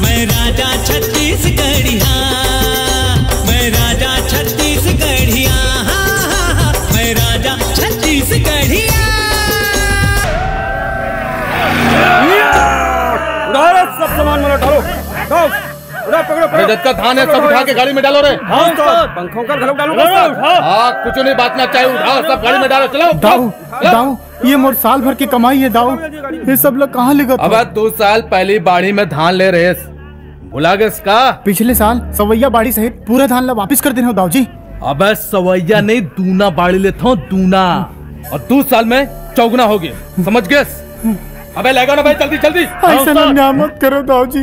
मैं राजा छत्तीसगढ़िया, मैं राजा छत्तीसगढ़िया, मैं राजा छत्तीसगढ़िया। उठाओ सब सामान में उठाओ, उठाओ, पकड़ो पकड़ो। जब का धान है सब उठा के गाड़ी में डालो रे। हाँ पंखों का घलोक डालो। हाँ कुछ नहीं बातना चाहिए, उठाओ सब गाड़ी में डालो। चलो दाऊ दाऊ ये मोर साल भर की कमाई है दाऊ, ये सब लोग कहाँ ले गए? अब 2 साल पहली बाड़ी में धान ले रहे, भुला गए इसका? पिछले साल सवैया बाड़ी सहित पूरा धान ला वापिस कर देना दाऊ जी। अब सवैया नहीं दूना बाड़ी लेता हूँ, दूना, और 2 साल में चौगुना हो गया, समझ गए? अबे लेगा ना भाई, जल्दी जल्दी। ऐसा अन्याय मत करो दाऊ जी,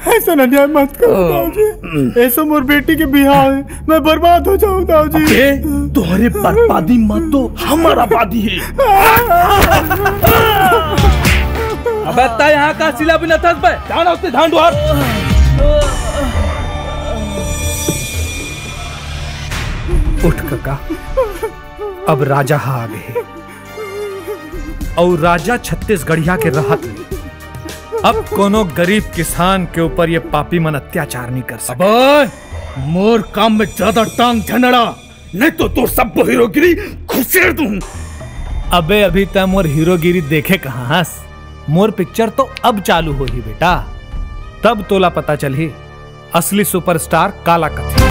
ऐसा अन्याय मत करो दाऊ जी। ऐसा मोर बेटी के बिहार है, मैं बर्बाद हो जाऊँ दाऊ जी। तुम्हारी बर्बादी मत तो हमारा आबादी है। अबे ता यहाँ का सिला भी न था बे, जाना उससे धान दुआर। उठ काका, अब राजा आ गए और राजा छत्तीसगढ़िया के रहत में अब कोनो गरीब किसान के ऊपर ये पापी मन अत्याचार नहीं कर सकते। अबे मोर काम में ज्यादा टांग झनड़ा, नहीं तो तोर सब हीरोगिरी खुसेड़ दूं। अबे अभी तक मोर हीरोगिरी देखे कहाँ? मोर पिक्चर तो अब चालू हो ही बेटा, तब तोला पता चली असली सुपरस्टार काला कथी।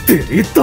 तेरी तो